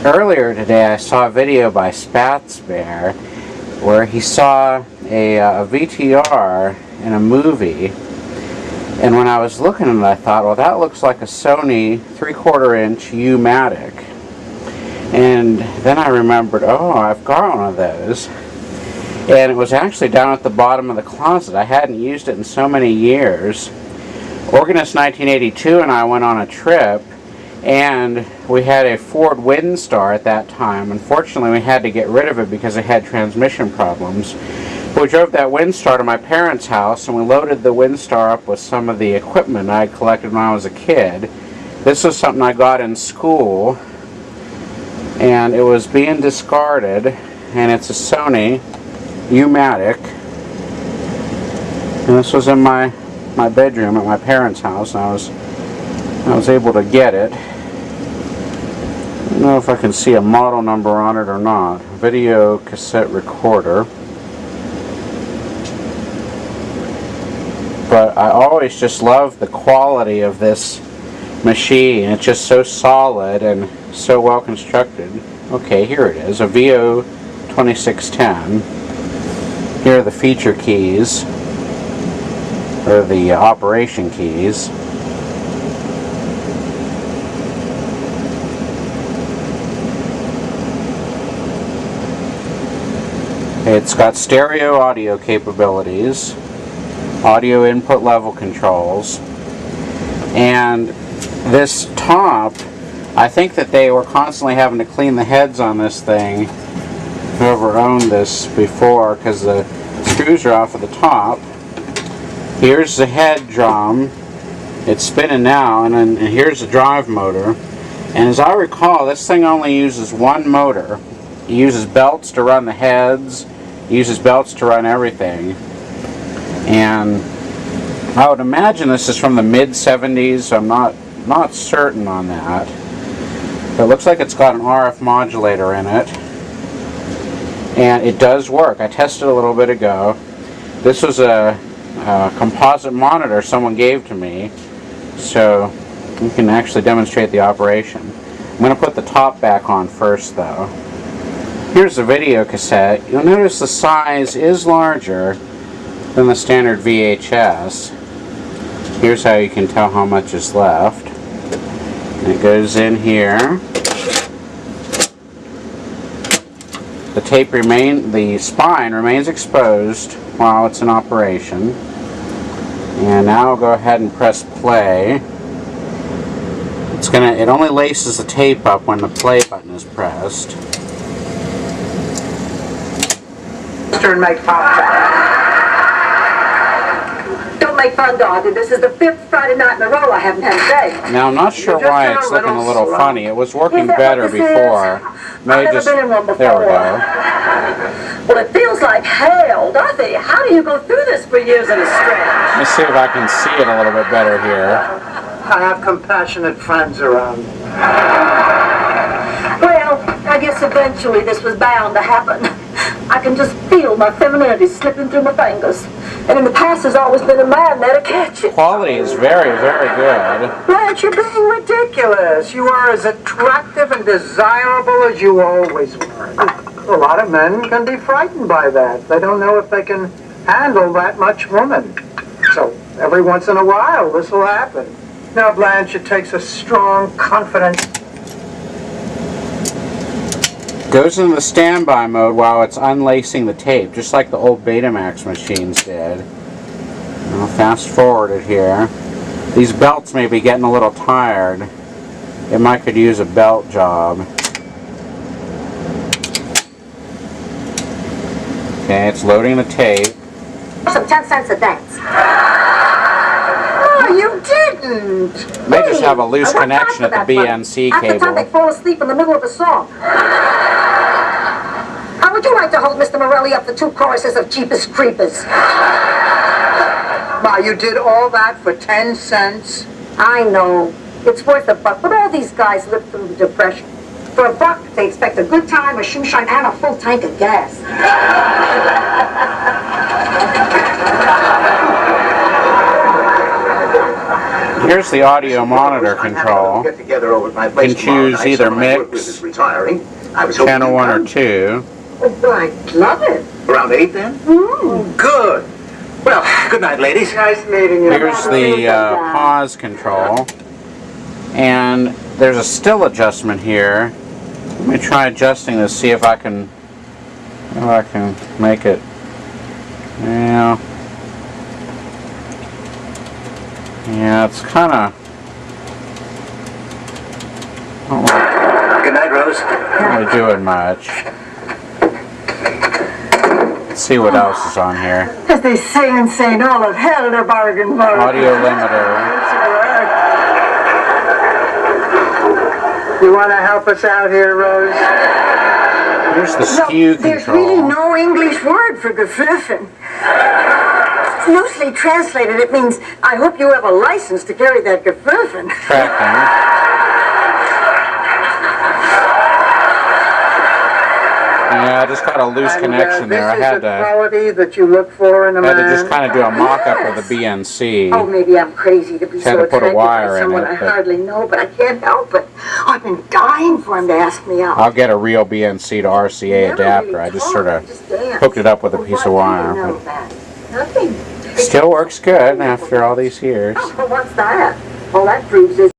Earlier today I saw a video by Spats where he saw a VTR in a movie, and when I was looking at it I thought, well, that looks like a Sony 3/4 inch U-Matic. And then I remembered, oh, I've got one of those. And it was actually down at the bottom of the closet. I hadn't used it in so many years. Organist 1982 and I went on a trip, and we had a Ford Windstar at that time. Unfortunately, we had to get rid of it because it had transmission problems. We drove that Windstar to my parents' house, and we loaded the Windstar up with some of the equipment I had collected when I was a kid. This was something I got in school, and it was being discarded, and it's a Sony U-Matic. And this was in my bedroom at my parents' house, and I was able to get it. I don't know if I can see a model number on it or not. Video cassette recorder. But I always just love the quality of this machine. It's just so solid and so well constructed. Okay, here it is, a VO-2610. Here are the feature keys, or the operation keys. It's got stereo audio capabilities, audio input level controls, and this top, I think that they were constantly having to clean the heads on this thing, whoever owned this before, because the screws are off at the top. Here's the head drum. It's spinning now, and here's the drive motor. And as I recall, this thing only uses one motor. It uses belts to run the heads, it uses belts to run everything. And I would imagine this is from the mid-70s, so I'm not certain on that. But it looks like it's got an RF modulator in it. And it does work. I tested a little bit ago. This was a composite monitor someone gave to me, so we can actually demonstrate the operation. I'm going to put the top back on first, though. Here's the video cassette. You'll notice the size is larger than the standard VHS. Here's how you can tell how much is left. And it goes in here. The spine remains exposed while it's in operation. And now I'll go ahead and press play. It only laces the tape up when the play button is pressed. And make fun. Don't make fun, Doggy. This is the 5th Friday night in a row I haven't had a day. Now I'm not sure why it's looking a little funny. It was working better before. I've never been in one before. There we go. Well, it feels like hell, Dorothy. How do you go through this for years in a stretch? Let me see if I can see it a little bit better here. I have compassionate friends around. Well, I guess eventually this was bound to happen. I can just feel my femininity slipping through my fingers. And in the past there's always been a man there to catch it. Quality is very, very good. Blanche, you're being ridiculous. You are as attractive and desirable as you always were. A lot of men can be frightened by that. They don't know if they can handle that much woman. So every once in a while this will happen. Now, Blanche, it takes a strong, confident... Goes into the standby mode while it's unlacing the tape, just like the old Betamax machines did. I'll fast forward it here. These belts may be getting a little tired. It might could use a belt job. Okay, it's loading the tape. Some 10 cents a dance. Oh, you didn't! May just have a loose connection at the BNC cable. Half the time they fall asleep in the middle of a song. How would you like to hold Mr. Morelli up for 2 choruses of Jeepers Creepers? Ma, you did all that for 10 cents? I know. It's worth $1, but all these guys live through the Depression. For $1, they expect a good time, a shoe shine, and a full tank of gas. Here's the audio monitor control. Get together over at my You place can tomorrow choose night, either so my work mix, is retiring. I was hoping channel you'd 1 or come. 2. Oh, I love it. Around 8 then? Good. Well, good night, ladies. Nice meeting you. Here's the pause control. And there's a still adjustment here. Let me try adjusting this, see if I can make it. Yeah, it's kind of. Good night, Rose. Not really doing much. Let's see what else is on here. As they say in St. Olaf, hell to bargain bar. Audio limiter. You want to help us out here, Rose? Here's the skew There's really control. no English word for gefliffen. Loosely translated, it means, I hope you have a license to carry that gefliffen. Tracking. Yeah, I just got a loose connection there. I had This is the to quality that you look for in a man. just kind of do a mock-up of the BNC. Oh, maybe I'm crazy to be Had so to put a attracted wire by in someone it, I but- hardly know, but I can't help it. I've been dying for him to ask me out. I'll get a real BNC to RCA Never adapter. really I just talk, sort of just dance. hooked it up with a Well, piece of what do you wire. know But that? Nothing. still works good after all these years. Oh, well, what's that? Well, that proves this